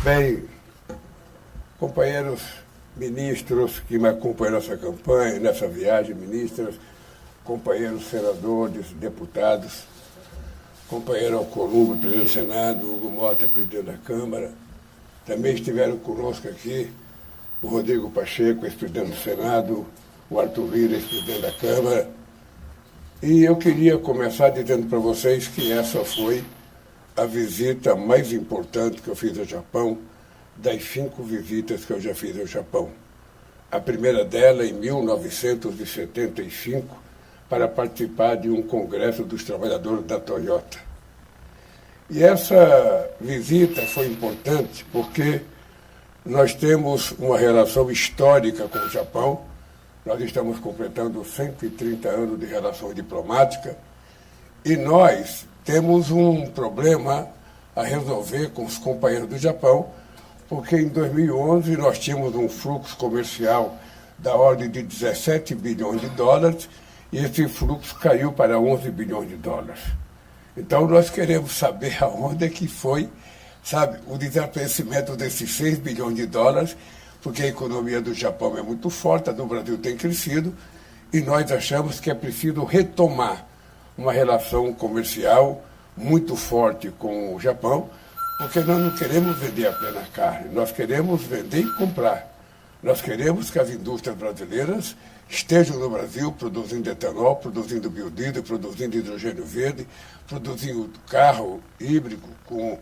Bem, companheiros ministros que me acompanham nessa campanha, nessa viagem, ministras, companheiros senadores, deputados, companheiro Alcolumbre, presidente do Senado, Hugo Mota, presidente da Câmara. Também estiveram conosco aqui o Rodrigo Pacheco, ex-presidente do Senado, o Arthur Lira, ex-presidente da Câmara. E eu queria começar dizendo para vocês que essa foi a visita mais importante que eu fiz ao Japão, das 5 visitas que eu já fiz ao Japão. A primeira dela em 1975, para participar de um congresso dos trabalhadores da Toyota. E essa visita foi importante porque nós temos uma relação histórica com o Japão. Nós estamos completando 130 anos de relação diplomática e nós temos um problema a resolver com os companheiros do Japão, porque em 2011 nós tínhamos um fluxo comercial da ordem de 17 bilhões de dólares e esse fluxo caiu para 11 bilhões de dólares. Então nós queremos saber aonde é que foi, o desaparecimento desses 6 bilhões de dólares, porque a economia do Japão é muito forte, a do Brasil tem crescido, e nós achamos que é preciso retomar uma relação comercial muito forte com o Japão, porque nós não queremos vender apenas carne, nós queremos vender e comprar. Nós queremos que as indústrias brasileiras estejam no Brasil produzindo etanol, produzindo biodiesel, produzindo hidrogênio verde, produzindo carro híbrido com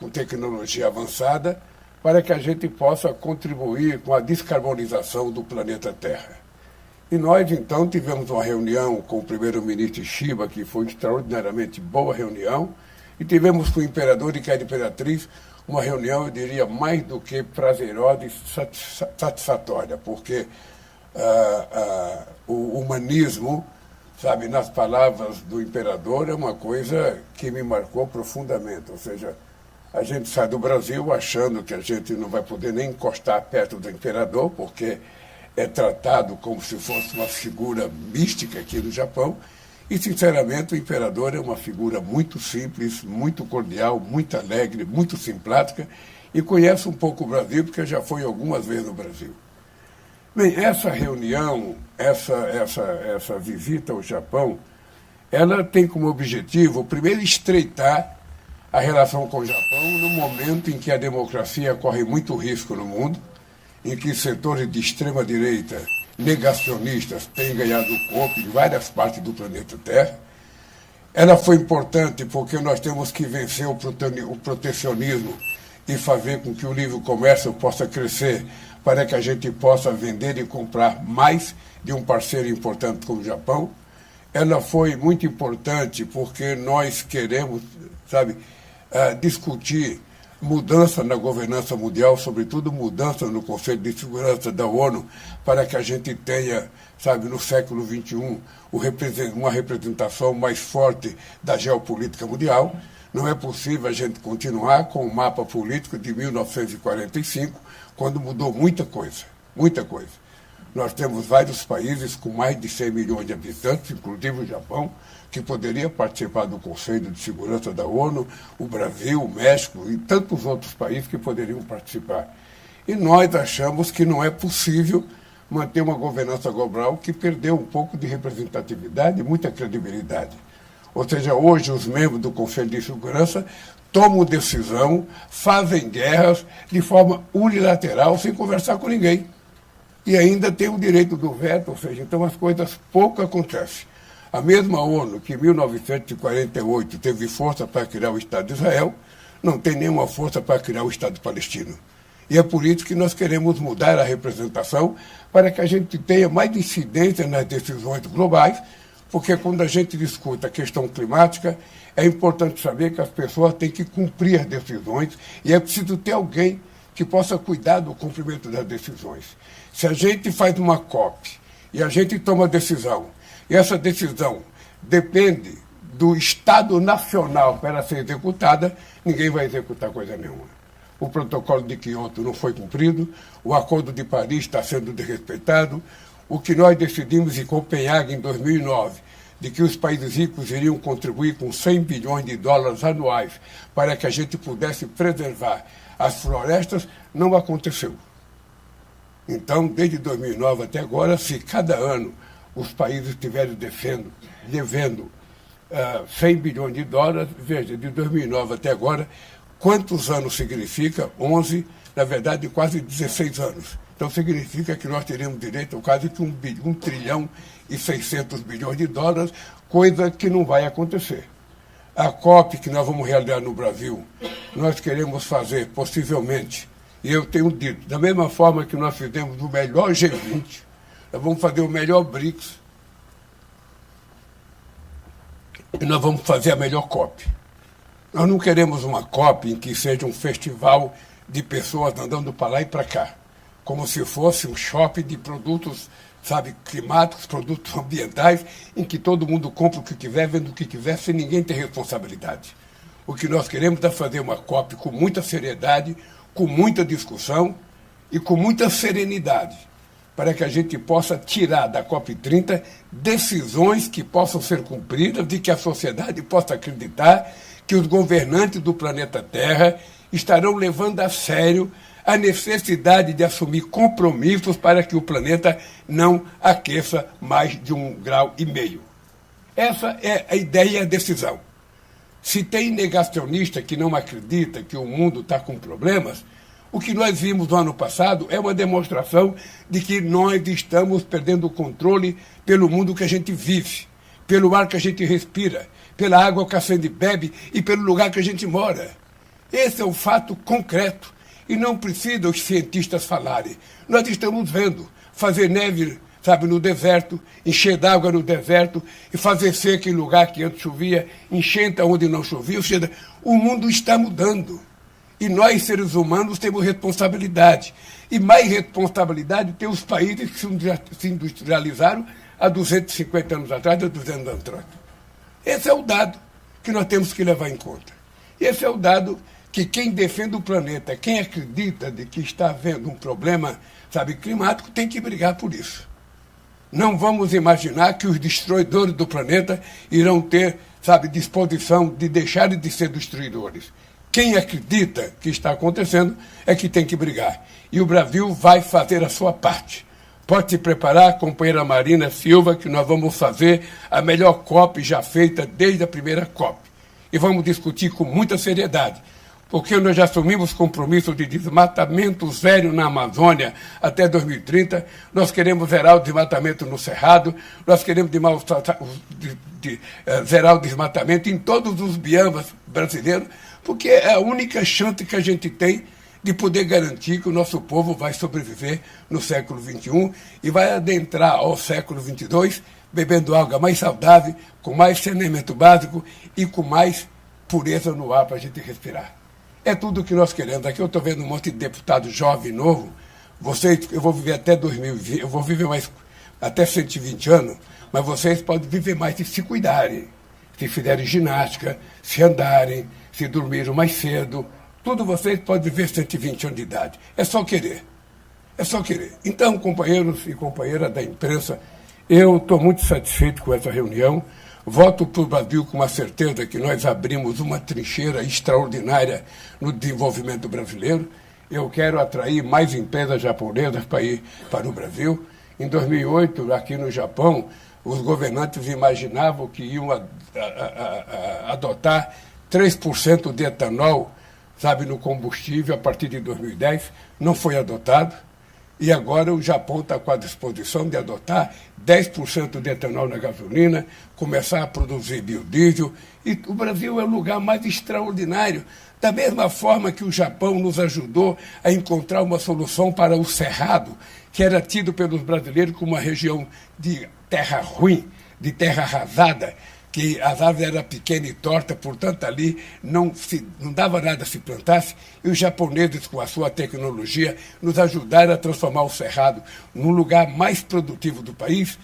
tecnologia avançada, para que a gente possa contribuir com a descarbonização do planeta Terra. E nós, então, tivemos uma reunião com o primeiro-ministro Shiba, que foi extraordinariamente boa reunião, e tivemos com o imperador e com a imperatriz uma reunião, eu diria, mais do que prazerosa e satisfatória, porque o humanismo, nas palavras do imperador, é uma coisa que me marcou profundamente. Ou seja, a gente sai do Brasil achando que a gente não vai poder nem encostar perto do imperador, porque é tratado como se fosse uma figura mística aqui no Japão. E, sinceramente, o imperador é uma figura muito simples, muito cordial, muito alegre, muito simpática e conhece um pouco o Brasil, porque já foi algumas vezes no Brasil. Bem, essa reunião, essa visita ao Japão, ela tem como objetivo, primeiro, estreitar a relação com o Japão no momento em que a democracia corre muito risco no mundo, em que setores de extrema-direita negacionistas têm ganhado corpo em várias partes do planeta Terra. Ela foi importante porque nós temos que vencer o protecionismo e fazer com que o livre comércio possa crescer para que a gente possa vender e comprar mais de um parceiro importante como o Japão. Ela foi muito importante porque nós queremos, discutir mudança na governança mundial, sobretudo mudança no Conselho de Segurança da ONU, para que a gente tenha, no século XXI, uma representação mais forte da geopolítica mundial. Não é possível a gente continuar com o mapa político de 1945, quando mudou muita coisa, muita coisa. Nós temos vários países com mais de 100 milhões de habitantes, inclusive o Japão, que poderia participar do Conselho de Segurança da ONU, o Brasil, o México e tantos outros países que poderiam participar. E nós achamos que não é possível manter uma governança global que perdeu um pouco de representatividade e muita credibilidade. Ou seja, hoje os membros do Conselho de Segurança tomam decisão, fazem guerras de forma unilateral, sem conversar com ninguém. E ainda tem o direito do veto, ou seja, então as coisas pouco acontecem. A mesma ONU que em 1948 teve força para criar o Estado de Israel, não tem nenhuma força para criar o Estado palestino. E é por isso que nós queremos mudar a representação para que a gente tenha mais incidência nas decisões globais, porque quando a gente discute a questão climática, é importante saber que as pessoas têm que cumprir as decisões e é preciso ter alguém que possa cuidar do cumprimento das decisões. Se a gente faz uma COP e a gente toma decisão, e essa decisão depende do Estado Nacional para ela ser executada, ninguém vai executar coisa nenhuma. O protocolo de Kyoto não foi cumprido, o Acordo de Paris está sendo desrespeitado, o que nós decidimos em Copenhague em 2009, de que os países ricos iriam contribuir com 100 bilhões de dólares anuais para que a gente pudesse preservar as florestas, não aconteceu. Então, desde 2009 até agora, se cada ano os países estiverem devendo 100 bilhões de dólares, veja, de 2009 até agora, quantos anos significa? 11, na verdade, quase 16 anos. Então, significa que nós teremos direito a quase que 1 trilhão e 600 bilhões de dólares, coisa que não vai acontecer. A COP que nós vamos realizar no Brasil, nós queremos fazer, possivelmente, e eu tenho dito, da mesma forma que nós fizemos o melhor G20, nós vamos fazer o melhor BRICS, e nós vamos fazer a melhor COP. Nós não queremos uma COP em que seja um festival de pessoas andando para lá e para cá, como se fosse um shopping de produtos, sabe, climáticos, produtos ambientais, em que todo mundo compra o que quiser, vende o que quiser, sem ninguém ter responsabilidade. O que nós queremos é fazer uma COP com muita seriedade, com muita discussão e com muita serenidade, para que a gente possa tirar da COP30 decisões que possam ser cumpridas e que a sociedade possa acreditar que os governantes do planeta Terra estarão levando a sério a necessidade de assumir compromissos para que o planeta não aqueça mais de 1,5 graus. Essa é a ideia e a decisão. Se tem negacionista que não acredita que o mundo está com problemas, o que nós vimos no ano passado é uma demonstração de que nós estamos perdendo o controle pelo mundo que a gente vive, pelo ar que a gente respira, pela água que a gente bebe e pelo lugar que a gente mora. Esse é um fato concreto e não precisa os cientistas falarem. Nós estamos vendo fazer neve, sabe, no deserto, encher d'água no deserto e fazer seca em lugar que antes chovia, enchente onde não chovia. Ou seja, o mundo está mudando. E nós, seres humanos, temos responsabilidade. E mais responsabilidade tem os países que se industrializaram há 250 anos atrás, há 200 anos atrás. Esse é o dado que nós temos que levar em conta. Esse é o dado que quem defende o planeta, quem acredita de que está havendo um problema, sabe, climático, tem que brigar por isso. Não vamos imaginar que os destruidores do planeta irão ter, sabe, disposição de deixarem de ser destruidores. Quem acredita que está acontecendo é que tem que brigar. E o Brasil vai fazer a sua parte. Pode se preparar, companheira Marina Silva, que nós vamos fazer a melhor COP já feita desde a primeira COP. E vamos discutir com muita seriedade, porque nós já assumimos compromisso de desmatamento zero na Amazônia até 2030, nós queremos zerar o desmatamento no Cerrado, nós queremos zerar o desmatamento em todos os biomas brasileiros, porque é a única chance que a gente tem de poder garantir que o nosso povo vai sobreviver no século XXI e vai adentrar ao século XXII bebendo água mais saudável, com mais saneamento básico e com mais pureza no ar para a gente respirar. É tudo o que nós queremos. Aqui eu estou vendo um monte de deputado jovem, novo. Eu vou viver até 2020, eu vou viver mais até 120 anos, mas vocês podem viver mais se cuidarem, se fizerem ginástica, se andarem, se dormiram mais cedo. Tudo vocês podem viver 120 anos de idade. É só querer. É só querer. Então, companheiros e companheiras da imprensa, eu estou muito satisfeito com essa reunião. Voto para o Brasil com a certeza que nós abrimos uma trincheira extraordinária no desenvolvimento brasileiro. Eu quero atrair mais empresas japonesas para ir para o Brasil. Em 2008, aqui no Japão, os governantes imaginavam que iam adotar 3% de etanol, sabe, no combustível a partir de 2010. Não foi adotado. E agora o Japão está com a disposição de adotar 10% de etanol na gasolina, começar a produzir biodiesel. E o Brasil é o lugar mais extraordinário. Da mesma forma que o Japão nos ajudou a encontrar uma solução para o Cerrado, que era tido pelos brasileiros como uma região de terra ruim, de terra arrasada, que as árvores eram pequenas e tortas, portanto ali não dava nada se plantasse, e os japoneses, com a sua tecnologia, nos ajudaram a transformar o Cerrado num lugar mais produtivo do país.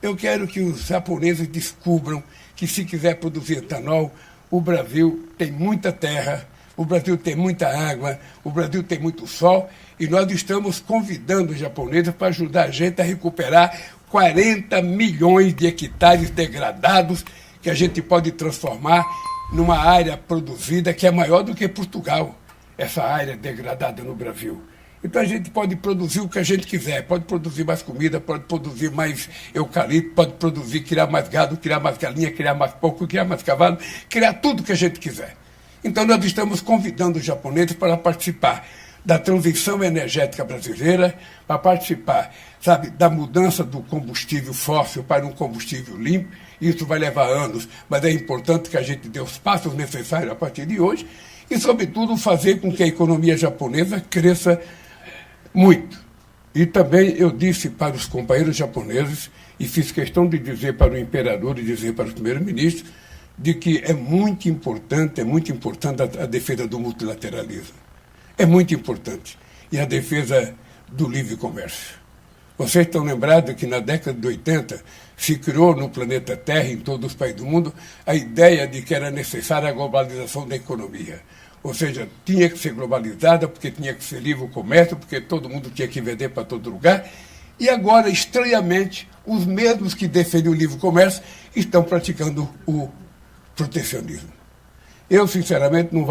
Eu quero que os japoneses descubram que, se quiser produzir etanol, o Brasil tem muita terra, o Brasil tem muita água, o Brasil tem muito sol, e nós estamos convidando os japoneses para ajudar a gente a recuperar 40 milhões de hectares degradados que a gente pode transformar numa área produzida que é maior do que Portugal. essa área degradada no Brasil. Então a gente pode produzir o que a gente quiser, pode produzir mais comida, pode produzir mais eucalipto, pode produzir, criar mais gado, criar mais galinha, criar mais porco, criar mais cavalo, criar tudo que a gente quiser. Então nós estamos convidando os japoneses para participar da transição energética brasileira, para participar, sabe, da mudança do combustível fóssil para um combustível limpo. Isso vai levar anos, mas é importante que a gente dê os passos necessários a partir de hoje e, sobretudo, fazer com que a economia japonesa cresça muito. E também eu disse para os companheiros japoneses, e fiz questão de dizer para o imperador e dizer para os primeiros-ministros, de que é muito importante a defesa do multilateralismo. É muito importante. E a defesa do livre comércio. Vocês estão lembrados que na década de 80 se criou no planeta Terra, em todos os países do mundo, a ideia de que era necessária a globalização da economia. Ou seja, tinha que ser globalizada, porque tinha que ser livre o comércio, porque todo mundo tinha que vender para todo lugar. E agora, estranhamente, os mesmos que defendem o livre comércio estão praticando o protecionismo. Eu, sinceramente, não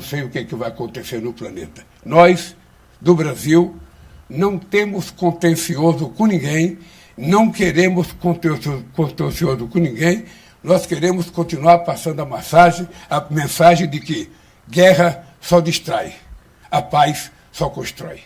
sei o que vai acontecer no planeta. Nós, do Brasil, não temos contencioso com ninguém, não queremos contencioso com ninguém, nós queremos continuar passando a mensagem de que guerra só distrai, a paz só constrói.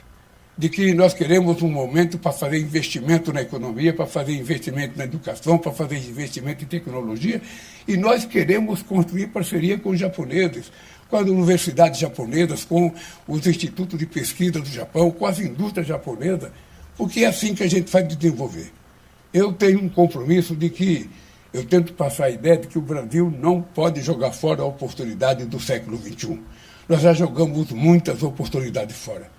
De que nós queremos um momento para fazer investimento na economia, para fazer investimento na educação, para fazer investimento em tecnologia, e nós queremos construir parceria com os japoneses, com as universidades japonesas, com os institutos de pesquisa do Japão, com as indústrias japonesas, porque é assim que a gente vai desenvolver. Eu tenho um compromisso de que eu tento passar a ideia de que o Brasil não pode jogar fora a oportunidade do século XXI. Nós já jogamos muitas oportunidades fora.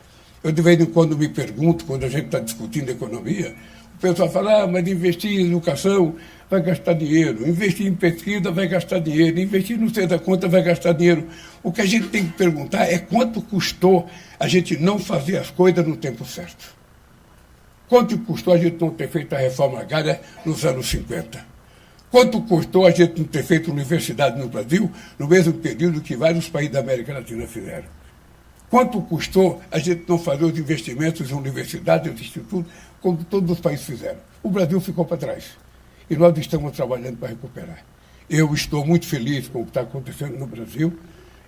Eu, de vez em quando, me pergunto, quando a gente está discutindo economia, o pessoal fala, mas investir em educação vai gastar dinheiro, investir em pesquisa vai gastar dinheiro, investir não sei da conta vai gastar dinheiro. O que a gente tem que perguntar é quanto custou a gente não fazer as coisas no tempo certo. Quanto custou a gente não ter feito a reforma agrária nos anos 50? Quanto custou a gente não ter feito universidade no Brasil no mesmo período que vários países da América Latina fizeram? Quanto custou a gente não fazer os investimentos em universidades, em institutos, como todos os países fizeram? O Brasil ficou para trás. E nós estamos trabalhando para recuperar. Eu estou muito feliz com o que está acontecendo no Brasil.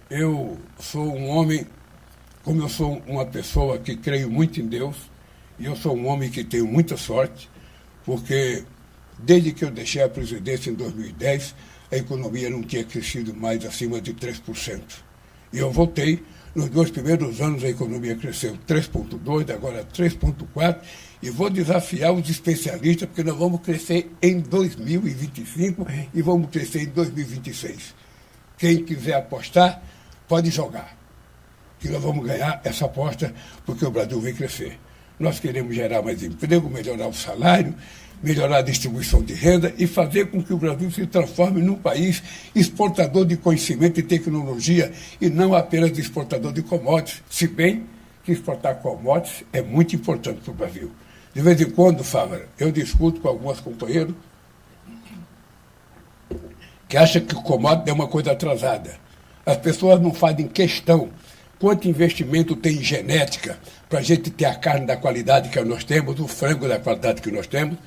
Eu sou um homem, como eu sou uma pessoa que creio muito em Deus, e eu sou um homem que tenho muita sorte, porque desde que eu deixei a presidência em 2010, a economia não tinha crescido mais acima de 3%. E eu voltei. Nos 2 primeiros anos a economia cresceu 3,2%, agora 3,4%, e vou desafiar os especialistas, porque nós vamos crescer em 2025 e vamos crescer em 2026. Quem quiser apostar, pode jogar, que nós vamos ganhar essa aposta, porque o Brasil vem crescer. Nós queremos gerar mais emprego, melhorar o salário, melhorar a distribuição de renda e fazer com que o Brasil se transforme num país exportador de conhecimento e tecnologia e não apenas exportador de commodities, se bem que exportar commodities é muito importante para o Brasil. De vez em quando, Fávara, eu discuto com alguns companheiros que acham que o commodity é uma coisa atrasada. As pessoas não fazem questão quanto investimento tem em genética para a gente ter a carne da qualidade que nós temos, o frango da qualidade que nós temos.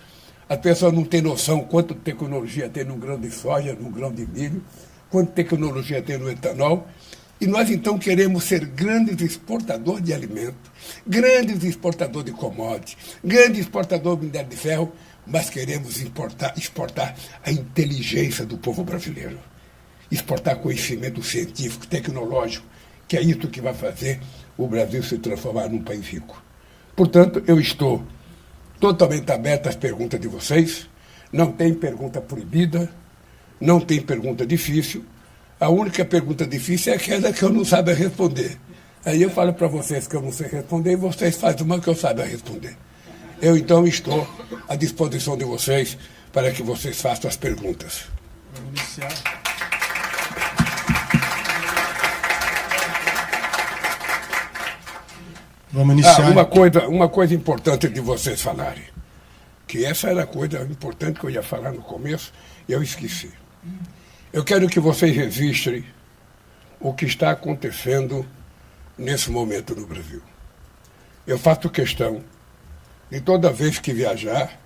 As pessoas não têm noção quanto tecnologia tem no grão de soja, no grão de milho, quanto tecnologia tem no etanol. E nós, então, queremos ser grandes exportadores de alimentos, grandes exportadores de commodities, grandes exportadores de minério de ferro, mas queremos exportar a inteligência do povo brasileiro, exportar conhecimento científico, tecnológico, que é isso que vai fazer o Brasil se transformar num país rico. Portanto, eu estou totalmente aberto às perguntas de vocês. Não tem pergunta proibida, não tem pergunta difícil. A única pergunta difícil é aquela que eu não saiba responder. Aí eu falo para vocês que eu não sei responder e vocês fazem uma que eu saiba responder. Eu, então, estou à disposição de vocês para que vocês façam as perguntas. Vamos iniciar. Vamos iniciar. Uma coisa importante de vocês falarem, que essa era a coisa importante que eu ia falar no começo e eu esqueci. Eu quero que vocês registrem o que está acontecendo nesse momento no Brasil. Eu faço questão de, toda vez que viajar,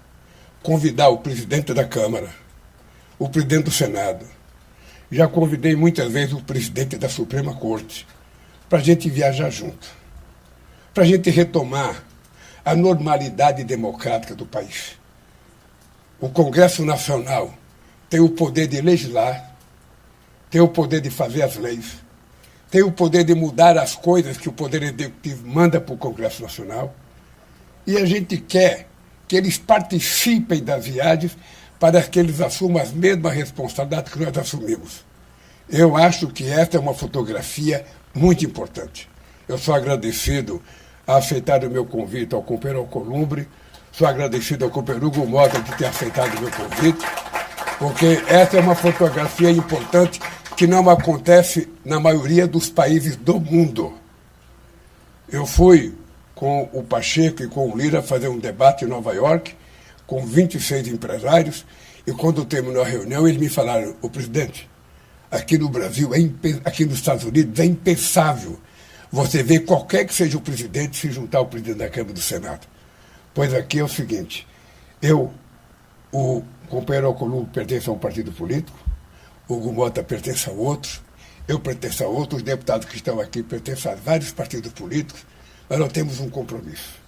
convidar o presidente da Câmara, o presidente do Senado. Já convidei muitas vezes o presidente da Suprema Corte para a gente viajar junto, para a gente retomar a normalidade democrática do país. O Congresso Nacional tem o poder de legislar, tem o poder de fazer as leis, tem o poder de mudar as coisas que o Poder Executivo manda para o Congresso Nacional, e a gente quer que eles participem das viagens para que eles assumam as mesmas responsabilidades que nós assumimos. Eu acho que esta é uma fotografia muito importante. Eu sou agradecido a aceitar o meu convite ao companheiro Alcolumbre, sou agradecido ao companheiro Hugo Mota de ter aceitado o meu convite, porque essa é uma fotografia importante que não acontece na maioria dos países do mundo. Eu fui com o Pacheco e com o Lira fazer um debate em Nova York, com 26 empresários, e quando terminou a reunião, eles me falaram: "Ô presidente, aqui no Brasil, aqui nos Estados Unidos, é impensável você ver qualquer que seja o presidente se juntar ao presidente da Câmara e do Senado. Pois aqui é o seguinte, o companheiro Alcolumbre pertence a um partido político, o Hugo Mota pertence a outro, eu pertenço a outro, os deputados que estão aqui pertencem a vários partidos políticos, mas nós temos um compromisso.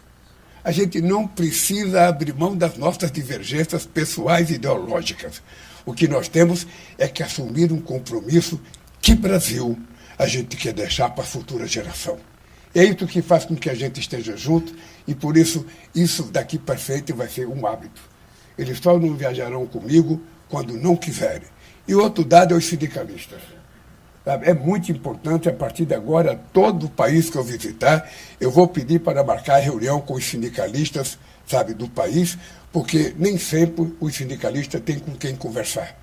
A gente não precisa abrir mão das nossas divergências pessoais e ideológicas. O que nós temos é que assumir um compromisso que Brasil a gente quer deixar para a futura geração. É isso que faz com que a gente esteja junto e, por isso, isso daqui para frente vai ser um hábito. Eles só não viajarão comigo quando não quiserem. E outro dado é os sindicalistas. É muito importante, a partir de agora, todo o país que eu visitar, eu vou pedir para marcar reunião com os sindicalistas, do país, porque nem sempre os sindicalistas têm com quem conversar.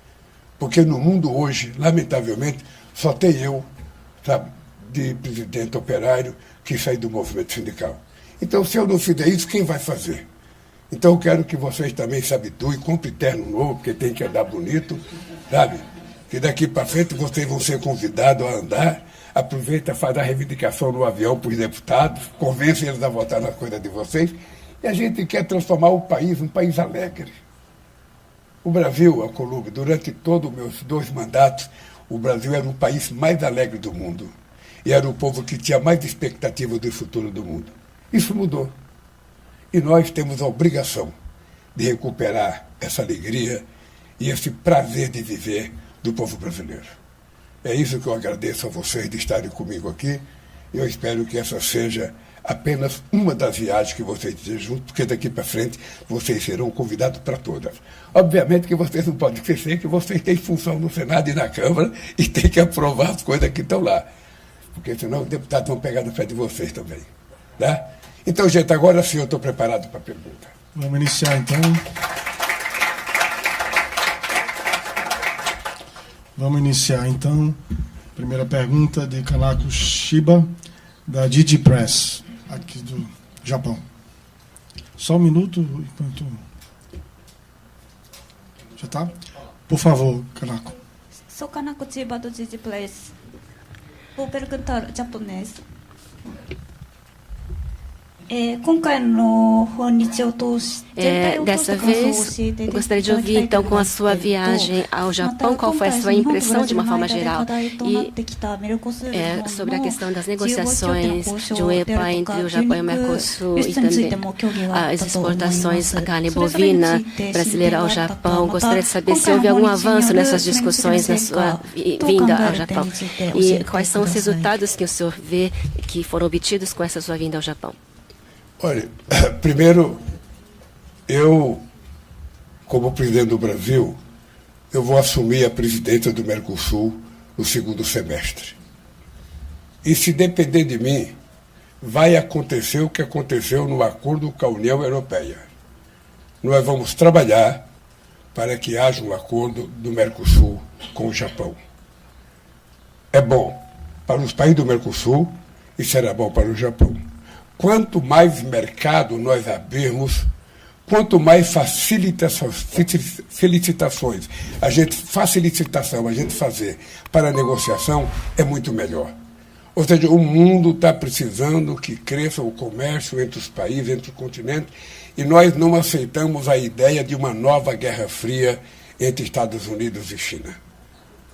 Porque no mundo hoje, lamentavelmente, só tem eu, de presidente operário, que saí do movimento sindical. Então, se eu não fizer isso, quem vai fazer? Então, eu quero que vocês também se habituem, compre terno novo, porque tem que andar bonito, que daqui para frente vocês vão ser convidados a andar, aproveita, faz a reivindicação no avião para os deputados, convence eles a votar nas coisas de vocês, e a gente quer transformar o país um país alegre. O Brasil, Alcolumbre, durante todos os meus 2 mandatos, o Brasil era o país mais alegre do mundo, e era o povo que tinha mais expectativa do futuro do mundo. Isso mudou. E nós temos a obrigação de recuperar essa alegria e esse prazer de viver do povo brasileiro. É isso que eu agradeço a vocês de estarem comigo aqui. Eu espero que essa seja apenas uma das viagens que vocês têm juntos, porque daqui para frente vocês serão convidados para todas. Obviamente que vocês não podem esquecer que vocês têm função no Senado e na Câmara e têm que aprovar as coisas que estão lá, porque senão os deputados vão pegar no pé de vocês também. Tá? Então, gente, agora sim eu estou preparado para a pergunta. Vamos iniciar, então. Primeira pergunta de Kanako Shiba, da DigiPress, aqui do Japão. Só um minuto, enquanto... Já está? Por favor, Kanako. Sou Kanako Shiba, do DigiPress. Vou perguntar japonês. 今回の訪日を通して Dessa vez, gostaria de ouvir, então, com a sua viagem ao Japão, qual foi a sua impressão de uma forma geral e sobre a questão das negociações de um EPA entre o Japão e o Mercosul e também as exportações da carne bovina brasileira ao Japão. Gostaria de saber se houve algum avanço nessas discussões na sua vinda ao Japão e quais são os resultados que o senhor vê que foram obtidos com essa sua vinda ao Japão. Olha, primeiro, eu, como presidente do Brasil, eu vou assumir a presidência do Mercosul no 2º semestre. E se depender de mim, vai acontecer o que aconteceu no acordo com a União Europeia. Nós vamos trabalhar para que haja um acordo do Mercosul com o Japão. É bom para os países do Mercosul e será bom para o Japão. Quanto mais mercado nós abrirmos, quanto mais facilitações a gente fazer para a negociação, é muito melhor. Ou seja, o mundo está precisando que cresça o comércio entre os países, entre os continentes, e nós não aceitamos a ideia de uma nova Guerra Fria entre Estados Unidos e China.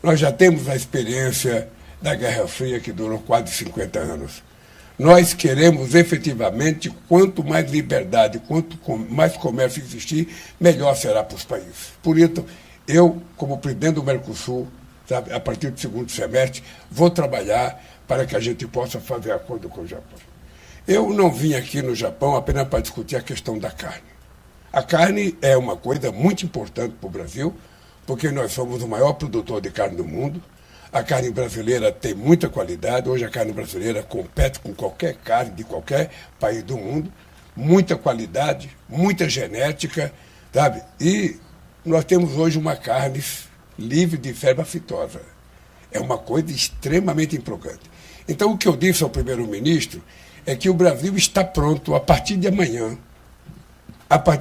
Nós já temos a experiência da Guerra Fria, que durou quase 50 anos. Nós queremos efetivamente, quanto mais liberdade, quanto mais comércio existir, melhor será para os países. Por isso, eu, como presidente do Mercosul, sabe, a partir do segundo semestre, vou trabalhar para que a gente possa fazer acordo com o Japão. Eu não vim aqui no Japão apenas para discutir a questão da carne. A carne é uma coisa muito importante para o Brasil, porque nós somos o maior produtor de carne do mundo. A carne brasileira tem muita qualidade. Hoje a carne brasileira compete com qualquer carne de qualquer país do mundo. Muita qualidade, muita genética, sabe? E nós temos hoje uma carne livre de febre aftosa. É uma coisa extremamente empolgante. Então, o que eu disse ao primeiro-ministro é que o Brasil está pronto a partir de amanhã.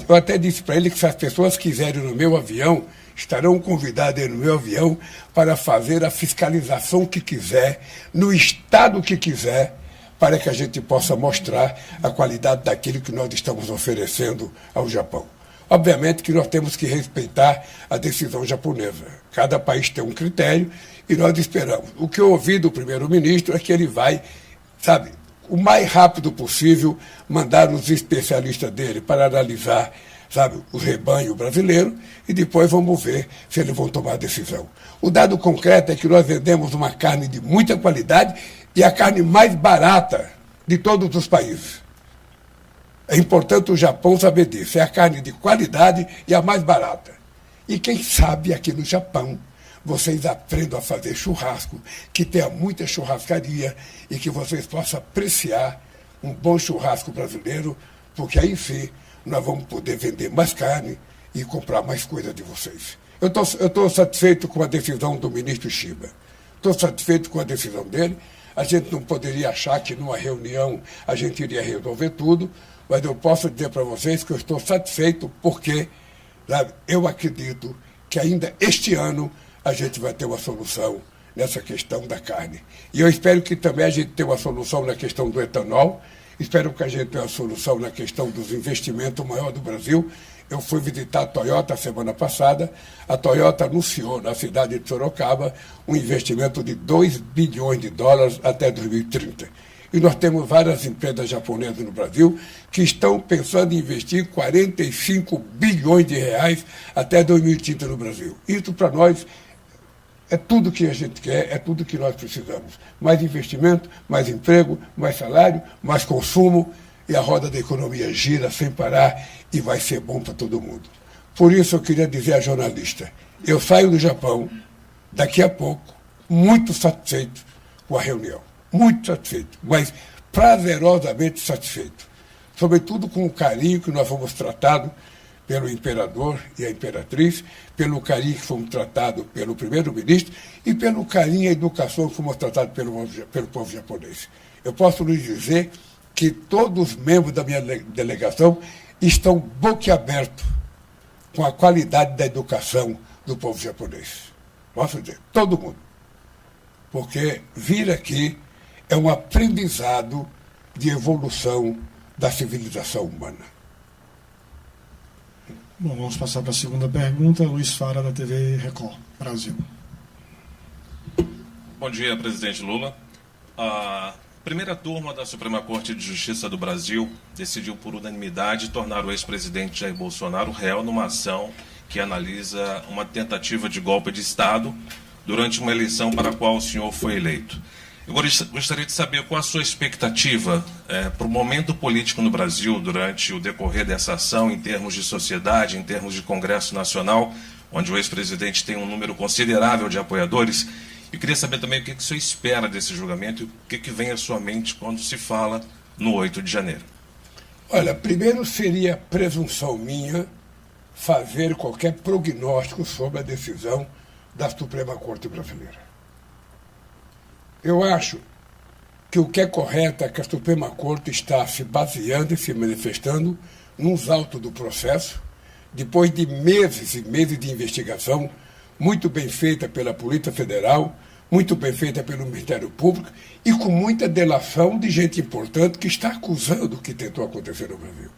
Eu até disse para ele que se as pessoas quiserem no meu avião, estarão convidadas no meu avião para fazer a fiscalização que quiser, no estado que quiser, para que a gente possa mostrar a qualidade daquilo que nós estamos oferecendo ao Japão. Obviamente que nós temos que respeitar a decisão japonesa. Cada país tem um critério e nós esperamos. O que eu ouvi do primeiro-ministro é que ele vai, sabe, o mais rápido possível, mandar os especialistas dele para analisar, sabe, o rebanho brasileiro e depois vamos ver se eles vão tomar a decisão. O dado concreto é que nós vendemos uma carne de muita qualidade e a carne mais barata de todos os países. É importante o Japão saber disso. É a carne de qualidade e a mais barata. E quem sabe aqui no Japão vocês aprendam a fazer churrasco, que tenha muita churrascaria e que vocês possam apreciar um bom churrasco brasileiro, porque aí sim nós vamos poder vender mais carne e comprar mais coisa de vocês. Eu estou satisfeito com a decisão do ministro Shiba. Estou satisfeito com a decisão dele. A gente não poderia achar que numa reunião a gente iria resolver tudo, mas eu posso dizer para vocês que eu estou satisfeito porque, sabe, eu acredito que ainda este ano a gente vai ter uma solução nessa questão da carne. E eu espero que também a gente tenha uma solução na questão do etanol, espero que a gente tenha uma solução na questão dos investimentos maior do Brasil. Eu fui visitar a Toyota a semana passada. A Toyota anunciou na cidade de Sorocaba um investimento de $2 bilhões até 2030. E nós temos várias empresas japonesas no Brasil que estão pensando em investir R$45 bilhões até 2030 no Brasil. Isso para nós é tudo que a gente quer, é tudo que nós precisamos. Mais investimento, mais emprego, mais salário, mais consumo, e a roda da economia gira sem parar e vai ser bom para todo mundo. Por isso eu queria dizer à jornalista, eu saio do Japão daqui a pouco muito satisfeito com a reunião. Muito satisfeito, mas prazerosamente satisfeito. Sobretudo com o carinho que nós fomos tratados pelo imperador e a imperatriz, pelo carinho que fomos tratados pelo primeiro-ministro e pelo carinho e a educação que fomos tratados pelo povo japonês. Eu posso lhes dizer que todos os membros da minha delegação estão boquiabertos com a qualidade da educação do povo japonês. Posso dizer, todo mundo. Porque vir aqui é um aprendizado de evolução da civilização humana. Bom, vamos passar para a segunda pergunta. Luiz Fara, da TV Record, Brasil. Bom dia, presidente Lula. A primeira turma da Suprema Corte de Justiça do Brasil decidiu por unanimidade tornar o ex-presidente Jair Bolsonaro réu numa ação que analisa uma tentativa de golpe de Estado durante uma eleição para a qual o senhor foi eleito. Eu gostaria de saber qual a sua expectativa para o momento político no Brasil durante o decorrer dessa ação, em termos de sociedade, em termos de Congresso Nacional, onde o ex-presidente tem um número considerável de apoiadores. Eu queria saber também o que o senhor espera desse julgamento e o que vem à sua mente quando se fala no 8 de janeiro. Olha, primeiro seria presunção minha fazer qualquer prognóstico sobre a decisão da Suprema Corte Brasileira. Eu acho que o que é correto é que a Suprema Corte está se baseando e se manifestando nos autos do processo, depois de meses e meses de investigação, muito bem feita pela Polícia Federal, muito bem feita pelo Ministério Público e com muita delação de gente importante que está acusando o que tentou acontecer no Brasil.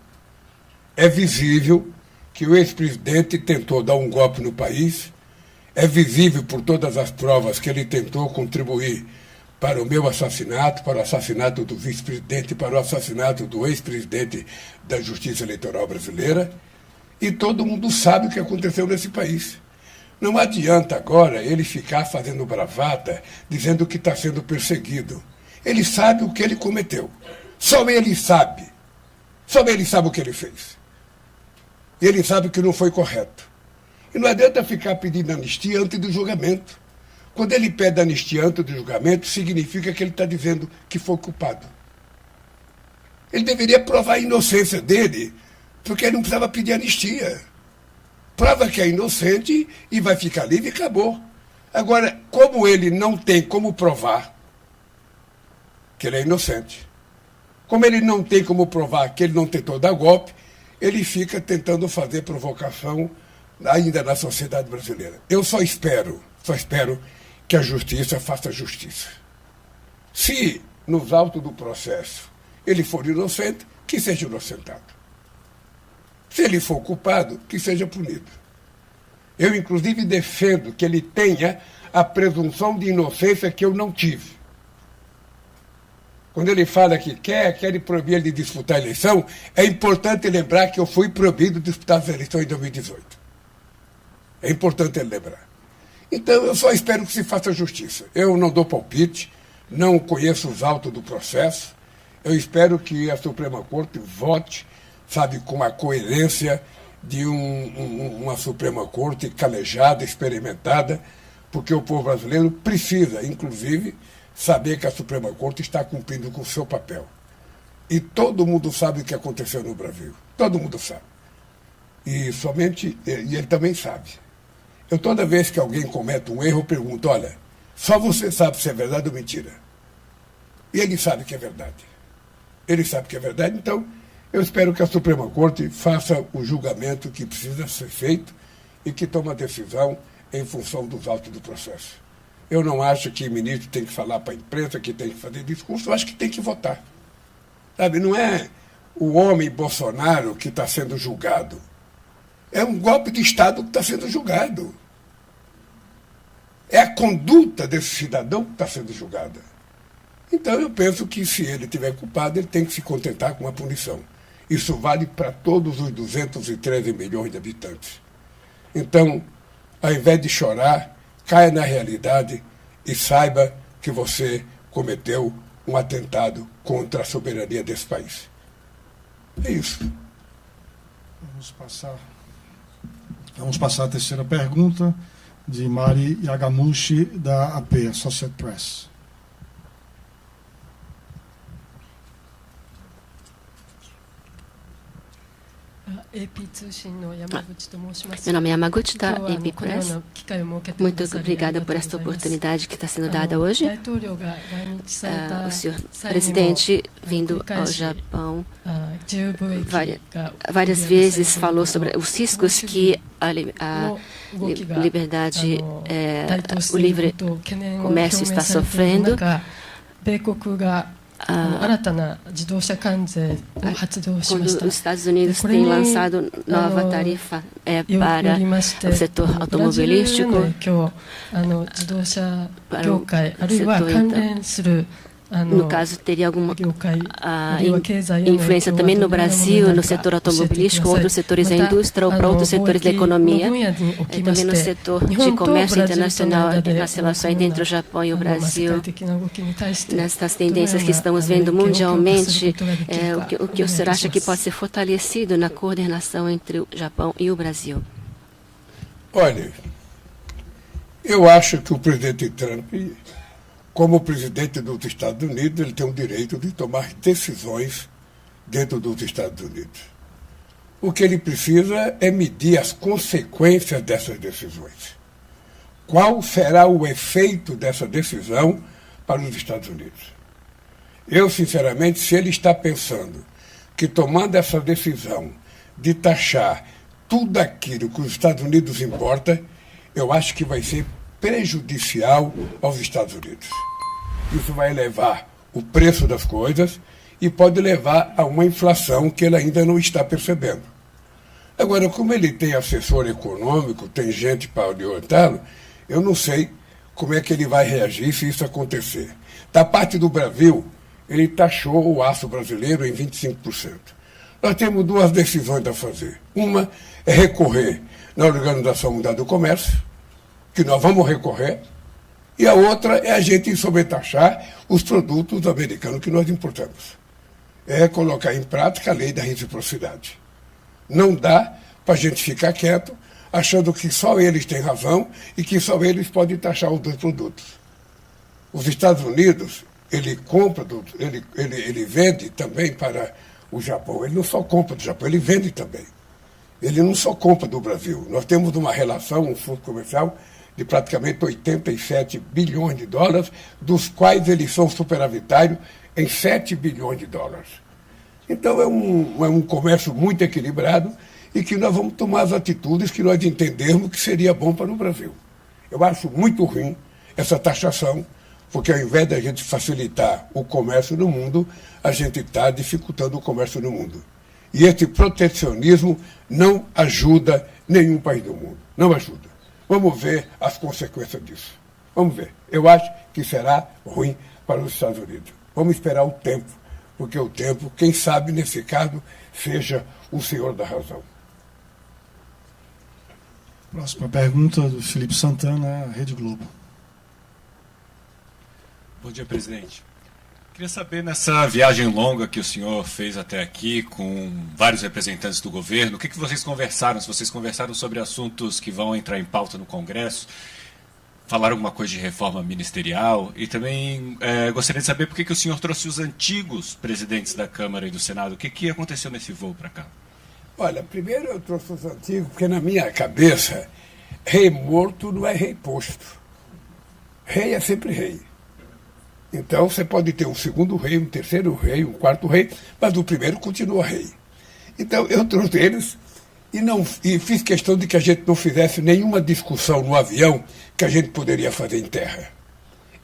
É visível que o ex-presidente tentou dar um golpe no país, é visível por todas as provas que ele tentou contribuir para o meu assassinato, para o assassinato do vice-presidente, para o assassinato do ex-presidente da Justiça Eleitoral Brasileira, e todo mundo sabe o que aconteceu nesse país. Não adianta agora ele ficar fazendo bravata, dizendo que está sendo perseguido. Ele sabe o que ele cometeu. Só ele sabe. Só ele sabe o que ele fez. E ele sabe que não foi correto. E não adianta ficar pedindo anistia antes do julgamento. Quando ele pede anistia antes do julgamento, significa que ele está dizendo que foi culpado. Ele deveria provar a inocência dele, porque ele não precisava pedir anistia. Prova que é inocente e vai ficar livre e acabou. Agora, como ele não tem como provar que ele é inocente, como ele não tem como provar que ele não tentou dar golpe, ele fica tentando fazer provocação ainda na sociedade brasileira. Eu só espero que a justiça faça justiça. Se, nos autos do processo, ele for inocente, que seja inocentado. Se ele for culpado, que seja punido. Eu, inclusive, defendo que ele tenha a presunção de inocência que eu não tive. Quando ele fala que quer proibir ele de disputar a eleição, é importante lembrar que eu fui proibido de disputar as eleições em 2018. É importante ele lembrar. Então, eu só espero que se faça justiça. Eu não dou palpite, não conheço os autos do processo. Eu espero que a Suprema Corte vote, sabe, com a coerência de uma Suprema Corte calejada, experimentada, porque o povo brasileiro precisa, inclusive, saber que a Suprema Corte está cumprindo com o seu papel. E todo mundo sabe o que aconteceu no Brasil. Todo mundo sabe. E ele também sabe. Eu, toda vez que alguém comete um erro, pergunto, olha, só você sabe se é verdade ou mentira. E ele sabe que é verdade. Ele sabe que é verdade, então eu espero que a Suprema Corte faça o julgamento que precisa ser feito e que tome a decisão em função dos autos do processo. Eu não acho que o ministro tem que falar para a imprensa, que tem que fazer discurso, eu acho que tem que votar. Sabe, não é o homem Bolsonaro que está sendo julgado. É um golpe de Estado que está sendo julgado. É a conduta desse cidadão que está sendo julgada. Então eu penso que se ele estiver culpado, ele tem que se contentar com uma punição. Isso vale para todos os 213 milhões de habitantes. Então, ao invés de chorar, caia na realidade e saiba que você cometeu um atentado contra a soberania desse país. É isso. Vamos passar a terceira pergunta de Mari Yagamushi, da AP, Associated Press. Meu nome é Yamaguchi, da AP Press. Muito obrigada por esta oportunidade que está sendo dada hoje. O senhor presidente, vindo ao Japão, várias vezes falou sobre os riscos que a liberdade, o livre comércio está sofrendo. Quando os Estados Unidos têm lançado nova tarifa para o setor automobilístico, para o setor, no caso, teria alguma influência também no Brasil, no setor automobilístico, outros setores da indústria ou para outros setores da economia, e também no setor de comércio internacional, nas relações entre o Japão e o Brasil, nessas tendências que estamos vendo mundialmente, o que o senhor acha que pode ser fortalecido na coordenação entre o Japão e o Brasil? Olha, eu acho que o presidente Trump, como presidente dos Estados Unidos, ele tem o direito de tomar decisões dentro dos Estados Unidos. O que ele precisa é medir as consequências dessas decisões. Qual será o efeito dessa decisão para os Estados Unidos? Eu, sinceramente, se ele está pensando que tomando essa decisão de taxar tudo aquilo que os Estados Unidos importa, eu acho que vai ser prejudicial aos Estados Unidos. Isso vai elevar o preço das coisas e pode levar a uma inflação que ele ainda não está percebendo. Agora, como ele tem assessor econômico, tem gente para orientá-lo, eu não sei como é que ele vai reagir se isso acontecer. Da parte do Brasil, ele taxou o aço brasileiro em 25%. Nós temos duas decisões a fazer. Uma é recorrer na Organização Mundial do Comércio, que nós vamos recorrer, e a outra é a gente sobretaxar os produtos americanos que nós importamos. É colocar em prática a lei da reciprocidade. Não dá para a gente ficar quieto, achando que só eles têm razão e que só eles podem taxar os dois produtos. Os Estados Unidos, ele compra, ele vende também para o Japão. Ele não só compra do Japão, ele vende também. Ele não só compra do Brasil. Nós temos uma relação, um fluxo comercial de praticamente 87 bilhões de dólares, dos quais eles são superavitários em 7 bilhões de dólares. Então é um comércio muito equilibrado e que nós vamos tomar as atitudes que nós entendermos que seria bom para o Brasil. Eu acho muito ruim essa taxação, porque ao invés de a gente facilitar o comércio no mundo, a gente está dificultando o comércio no mundo. E esse protecionismo não ajuda nenhum país do mundo. Não ajuda. Vamos ver as consequências disso. Vamos ver. Eu acho que será ruim para os Estados Unidos. Vamos esperar o tempo, porque o tempo, quem sabe, nesse caso, seja o senhor da razão. Próxima pergunta do Felipe Santana, Rede Globo. Bom dia, presidente. Queria saber, nessa viagem longa que o senhor fez até aqui, com vários representantes do governo, o que vocês conversaram? Se vocês conversaram sobre assuntos que vão entrar em pauta no Congresso, falaram alguma coisa de reforma ministerial? E também gostaria de saber por que o senhor trouxe os antigos presidentes da Câmara e do Senado. O que aconteceu nesse voo para cá? Olha, primeiro eu trouxe os antigos, porque na minha cabeça, rei morto não é rei posto. Rei é sempre rei. Então você pode ter um segundo rei, um terceiro rei, um quarto rei, mas o primeiro continua rei. Então eu trouxe eles e fiz questão de que a gente não fizesse nenhuma discussão no avião que a gente poderia fazer em terra.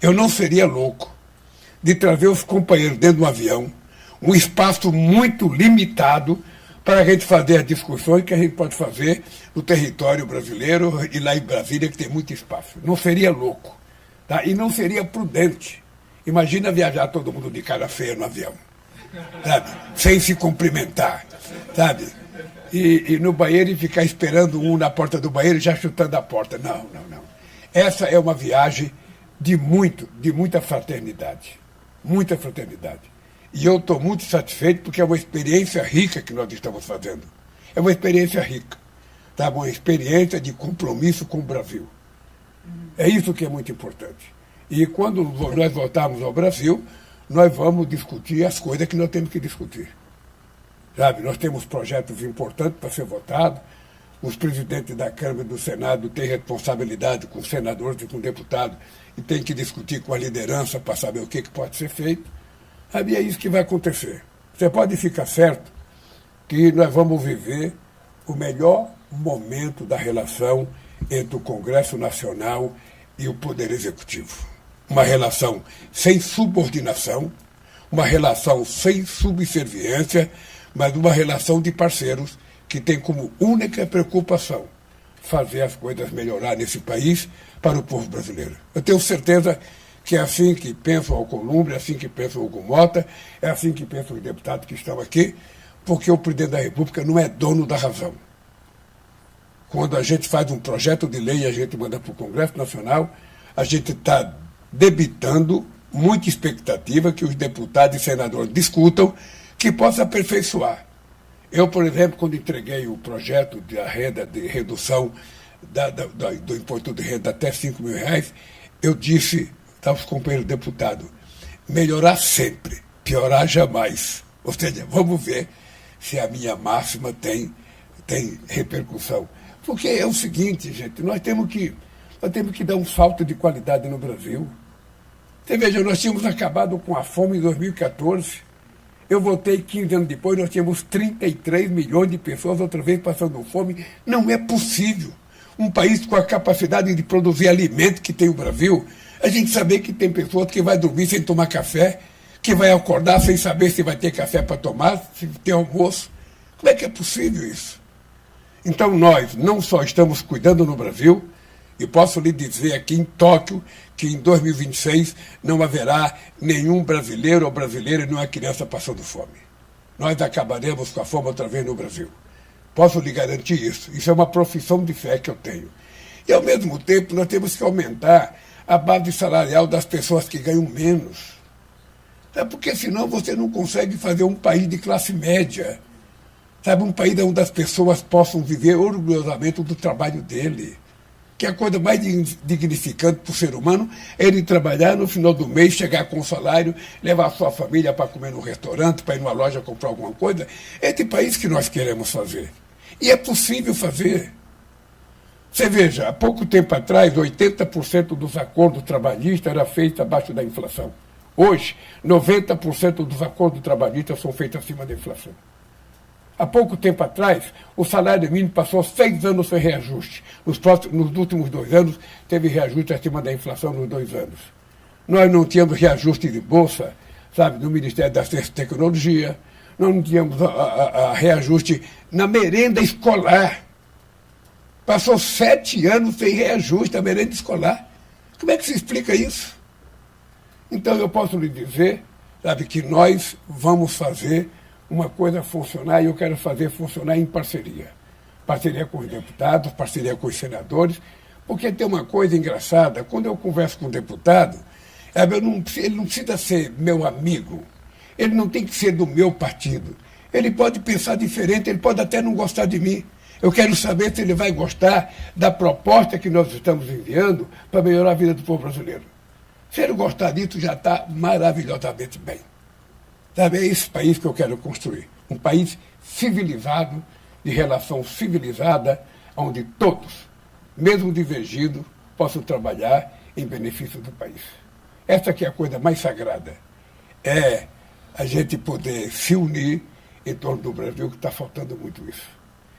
Eu não seria louco de trazer os companheiros dentro do avião, um espaço muito limitado para a gente fazer as discussões que a gente pode fazer no território brasileiro e lá em Brasília, que tem muito espaço. Não seria louco, tá? E não seria prudente. Imagina viajar todo mundo de cara feia no avião, sabe? Sem se cumprimentar, sabe? E no banheiro e ficar esperando um na porta do banheiro já chutando a porta. Não. Essa é uma viagem de muita fraternidade. Muita fraternidade. E eu estou muito satisfeito porque é uma experiência rica que nós estamos fazendo. É uma experiência rica. Tá? Uma experiência de compromisso com o Brasil. É isso que é muito importante. E quando nós voltarmos ao Brasil, nós vamos discutir as coisas que nós temos que discutir. Sabe? Nós temos projetos importantes para ser votados. Os presidentes da Câmara e do Senado têm responsabilidade com os senadores e com deputados e têm que discutir com a liderança para saber o que pode ser feito. Sabe? E é isso que vai acontecer. Você pode ficar certo que nós vamos viver o melhor momento da relação entre o Congresso Nacional e o Poder Executivo. Uma relação sem subordinação, uma relação sem subserviência, mas uma relação de parceiros que tem como única preocupação fazer as coisas melhorar nesse país para o povo brasileiro. Eu tenho certeza que é assim que pensa o Alcolumbre, é assim que pensa o Hugo Mota, é assim que pensam os deputados que estão aqui, porque o presidente da República não é dono da razão. Quando a gente faz um projeto de lei e a gente manda para o Congresso Nacional, a gente está debitando muita expectativa que os deputados e senadores discutam, que possa aperfeiçoar. Eu, por exemplo, quando entreguei o projeto de renda de redução do imposto de renda até R$5.000, eu disse aos companheiros deputados, melhorar sempre, piorar jamais. Ou seja, vamos ver se a minha máxima tem repercussão. Porque é o seguinte, gente, nós temos que dar um salto de qualidade no Brasil. Você veja, nós tínhamos acabado com a fome em 2014. Eu voltei 15 anos depois, nós tínhamos 33 milhões de pessoas outra vez passando fome. Não é possível. Um país com a capacidade de produzir alimento que tem o Brasil, a gente saber que tem pessoas que vai dormir sem tomar café, que vai acordar sem saber se vai ter café para tomar, se tem almoço. Como é que é possível isso? Então nós não só estamos cuidando no Brasil, e posso lhe dizer aqui em Tóquio que em 2026 não haverá nenhum brasileiro ou brasileira e nenhuma criança passando fome. Nós acabaremos com a fome outra vez no Brasil. Posso lhe garantir isso. Isso é uma profissão de fé que eu tenho. E, ao mesmo tempo, nós temos que aumentar a base salarial das pessoas que ganham menos. Porque senão você não consegue fazer um país de classe média. Sabe, um país onde as pessoas possam viver orgulhosamente do trabalho dele. Que a coisa mais dignificante para o ser humano é ele trabalhar no final do mês, chegar com um salário, levar a sua família para comer no restaurante, para ir numa loja comprar alguma coisa. É esse país que nós queremos fazer. E é possível fazer. Você veja, há pouco tempo atrás, 80% dos acordos trabalhistas era feito abaixo da inflação. Hoje, 90% dos acordos trabalhistas são feitos acima da inflação. Há pouco tempo atrás, o salário mínimo passou 6 anos sem reajuste. Nos últimos 2 anos, teve reajuste acima da inflação nos 2 anos. Nós não tínhamos reajuste de bolsa, sabe, no Ministério da Ciência e Tecnologia. Nós não tínhamos reajuste na merenda escolar. Passou 7 anos sem reajuste na merenda escolar. Como é que se explica isso? Então, eu posso lhe dizer, sabe, que nós vamos fazer uma coisa funcionar e eu quero fazer funcionar em parceria. Parceria com os deputados, parceria com os senadores, porque tem uma coisa engraçada, quando eu converso com um deputado, ele não precisa ser meu amigo, ele não tem que ser do meu partido, ele pode pensar diferente, ele pode até não gostar de mim. Eu quero saber se ele vai gostar da proposta que nós estamos enviando para melhorar a vida do povo brasileiro. Se ele gostar disso, já está maravilhosamente bem. Sabe, é esse país que eu quero construir. Um país civilizado, de relação civilizada, onde todos, mesmo divergidos, possam trabalhar em benefício do país. Essa que é a coisa mais sagrada. É a gente poder se unir em torno do Brasil, que está faltando muito isso.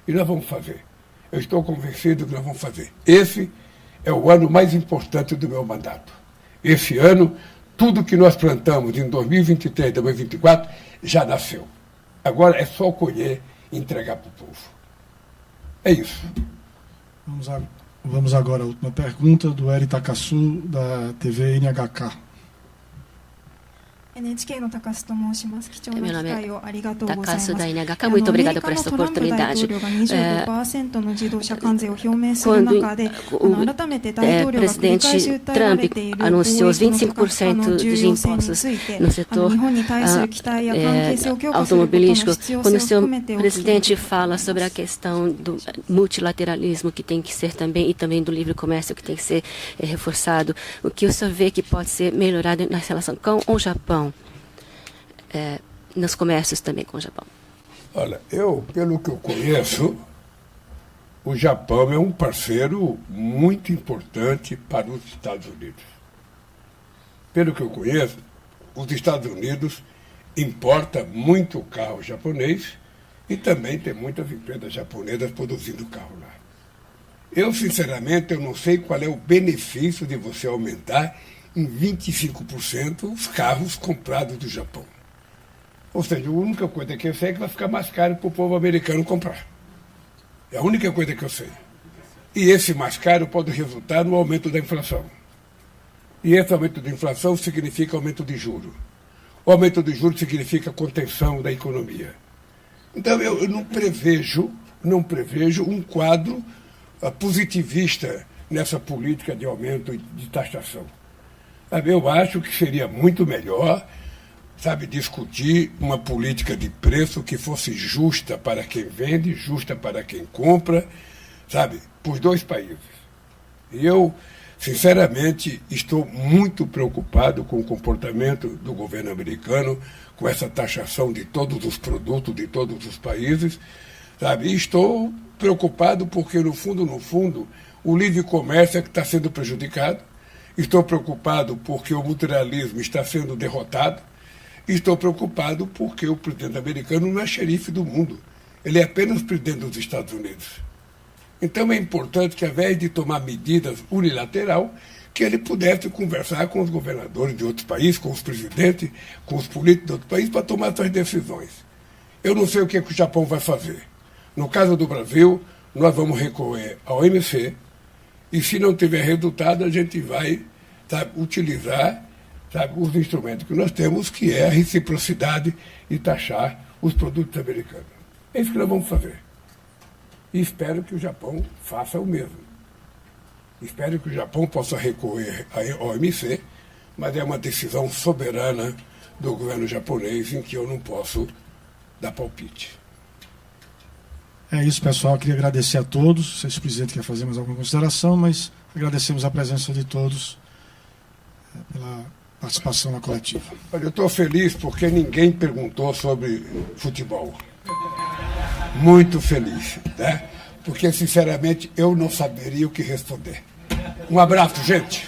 E nós vamos fazer. Eu estou convencido que nós vamos fazer. Esse é o ano mais importante do meu mandato. Esse ano, tudo que nós plantamos em 2023, 2024, já nasceu. Agora é só colher e entregar para o povo. É isso. Vamos agora à última pergunta do Eri Takasu, da TV NHK. Meu nome é Takasu da NHK. Muito obrigada por esta oportunidade. Quando o presidente Trump anunciou os 25% de impostos no setor automobilístico, quando o seu presidente fala sobre a questão do multilateralismo que tem que ser também, e também do livre comércio que tem que ser reforçado, o que o senhor vê que pode ser melhorado na relação com o Japão? Nos comércios também com o Japão. Olha, pelo que eu conheço, o Japão é um parceiro muito importante para os Estados Unidos. Pelo que eu conheço, os Estados Unidos importam muito carro japonês e também tem muitas empresas japonesas produzindo carro lá. Eu, sinceramente, eu não sei qual é o benefício de você aumentar em 25% os carros comprados do Japão. Ou seja, a única coisa que eu sei é que vai ficar mais caro para o povo americano comprar. É a única coisa que eu sei. E esse mais caro pode resultar no aumento da inflação. E esse aumento da inflação significa aumento de juros. O aumento de juros significa contenção da economia. Então, eu não prevejo um quadro positivista nessa política de aumento de taxação. Eu acho que seria muito melhor, discutir uma política de preço que fosse justa para quem vende, justa para quem compra, para os dois países. E eu, sinceramente, estou muito preocupado com o comportamento do governo americano, com essa taxação de todos os produtos de todos os países, E estou preocupado porque, no fundo, o livre comércio é que está sendo prejudicado. Estou preocupado porque o multilateralismo está sendo derrotado. Estou preocupado porque o presidente americano não é xerife do mundo. Ele é apenas presidente dos Estados Unidos. Então é importante que, ao invés de tomar medidas unilateral, que ele pudesse conversar com os governadores de outros países, com os presidentes, com os políticos de outros países, para tomar suas decisões. Eu não sei o que o Japão vai fazer. No caso do Brasil, nós vamos recorrer ao OMC, e se não tiver resultado, a gente vai, sabe, utilizar, sabe, os instrumentos que nós temos, que é a reciprocidade e taxar os produtos americanos. É isso que nós vamos fazer. E espero que o Japão faça o mesmo. Espero que o Japão possa recorrer ao OMC, mas é uma decisão soberana do governo japonês em que eu não posso dar palpite. É isso, pessoal. Eu queria agradecer a todos. Não sei se o presidente quer fazer mais alguma consideração, mas agradecemos a presença de todos pela participação na coletiva. Olha, eu estou feliz porque ninguém perguntou sobre futebol. Muito feliz, né? Porque, sinceramente, eu não saberia o que responder. Um abraço, gente.